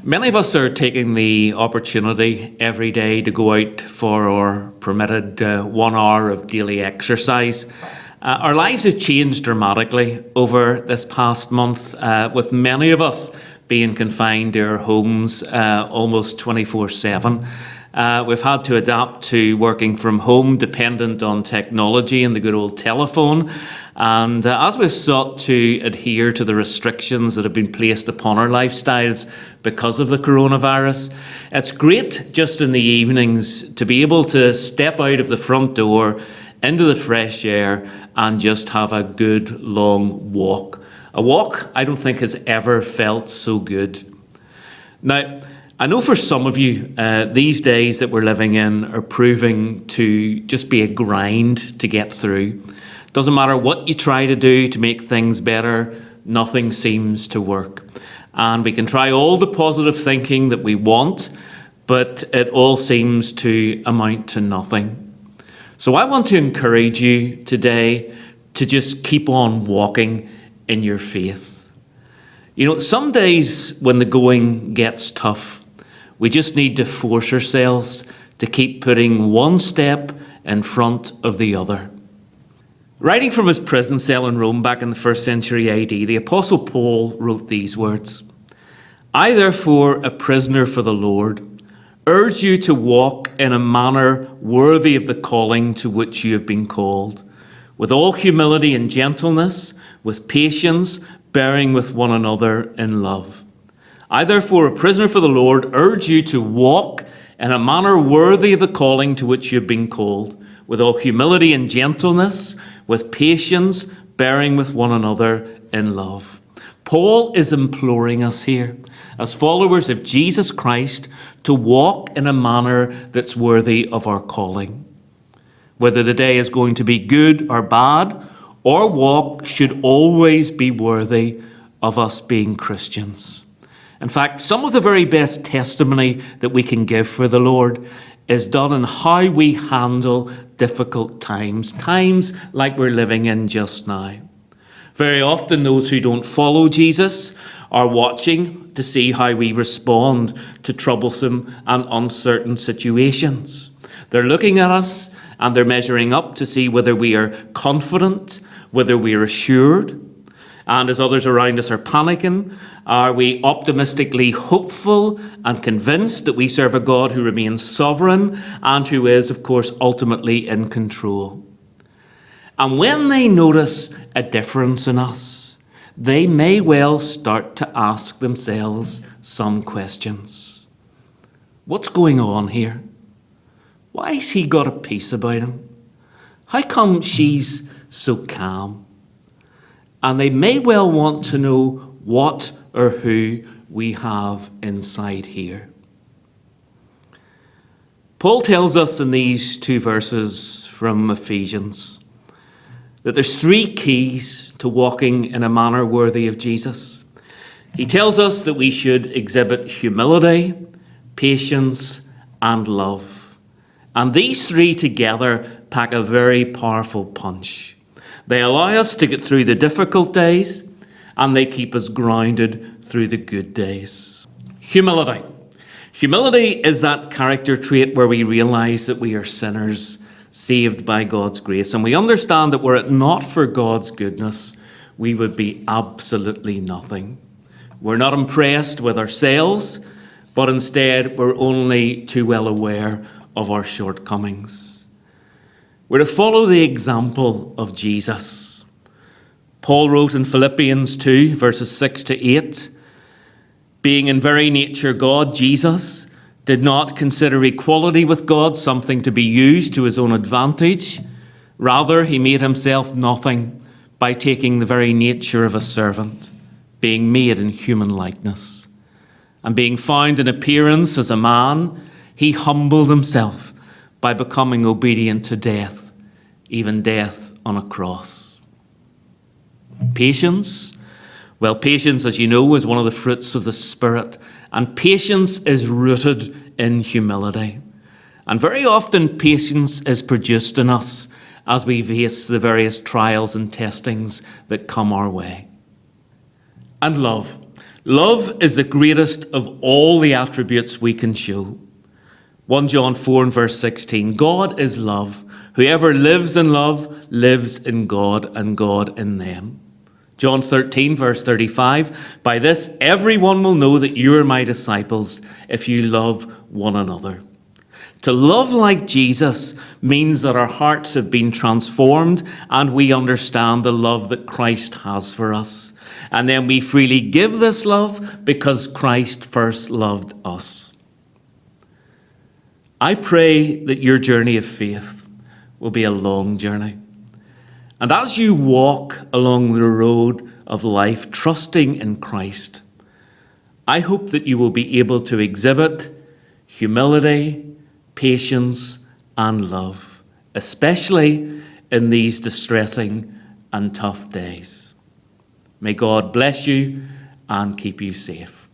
Many of us are taking the opportunity every day to go out for our permitted 1 hour of daily exercise. Our lives have changed dramatically over this past month, with many of us being confined to our homes almost 24/7. We've had to adapt to working from home, dependent on technology and the good old telephone. And as we've sought to adhere to the restrictions that have been placed upon our lifestyles because of the coronavirus, it's great just in the evenings to be able to step out of the front door into the fresh air and just have a good long walk. A walk I don't think has ever felt so good. Now, I know for some of you, these days that we're living in are proving to just be a grind to get through. Doesn't matter what you try to do to make things better, nothing seems to work. And we can try all the positive thinking that we want, but it all seems to amount to nothing. So I want to encourage you today to just keep on walking in your faith. You know, some days when the going gets tough, we just need to force ourselves to keep putting one step in front of the other. Writing from his prison cell in Rome back in the 1st century AD, the Apostle Paul wrote these words: "I, therefore, a prisoner for the Lord, urge you to walk in a manner worthy of the calling to which you have been called, with all humility and gentleness, with patience, bearing with one another in love. I, therefore, a prisoner for the Lord, urge you to walk in a manner worthy of the calling to which you have been called, with all humility and gentleness, with patience, bearing with one another in love." Paul is imploring us here, as followers of Jesus Christ, to walk in a manner that's worthy of our calling. Whether the day is going to be good or bad, our walk should always be worthy of us being Christians. In fact, some of the very best testimony that we can give for the Lord is done in how we handle difficult times like we're living in just now. Very often those who don't follow Jesus are watching to see how we respond to troublesome and uncertain situations. They're looking at us and they're measuring up to see whether we are confident, whether we are assured. And as others around us are panicking, are we optimistically hopeful and convinced that we serve a God who remains sovereign and who is, of course, ultimately in control? And when they notice a difference in us, they may well start to ask themselves some questions. What's going on here? Why has he got a peace about him? How come she's so calm? And they may well want to know what or who we have inside here. Paul tells us in these 2 verses from Ephesians that there's 3 keys to walking in a manner worthy of Jesus. He tells us that we should exhibit humility, patience, and love. And these 3 together pack a very powerful punch. They allow us to get through the difficult days, and they keep us grounded through the good days. Humility. Humility is that character trait where we realize that we are sinners saved by God's grace, and we understand that were it not for God's goodness, we would be absolutely nothing. We're not impressed with ourselves, but instead we're only too well aware of our shortcomings. We're to follow the example of Jesus. Paul wrote in Philippians 2, verses 6 to 8, "Being in very nature God, Jesus did not consider equality with God something to be used to his own advantage. Rather, he made himself nothing by taking the very nature of a servant, being made in human likeness. And being found in appearance as a man, he humbled himself by becoming obedient to death, even death on a cross." Patience. Well, patience, as you know, is one of the fruits of the Spirit, and patience is rooted in humility. And very often patience is produced in us as we face the various trials and testings that come our way. And love. Love is the greatest of all the attributes we can show. 1 John 4 and verse 16, God is love. Whoever lives in love lives in God and God in them. John 13 verse 35, by this everyone will know that you are my disciples if you love one another. To love like Jesus means that our hearts have been transformed and we understand the love that Christ has for us. And then we freely give this love because Christ first loved us. I pray that your journey of faith will be a long journey. And as you walk along the road of life, trusting in Christ, I hope that you will be able to exhibit humility, patience, and love, especially in these distressing and tough days. May God bless you and keep you safe.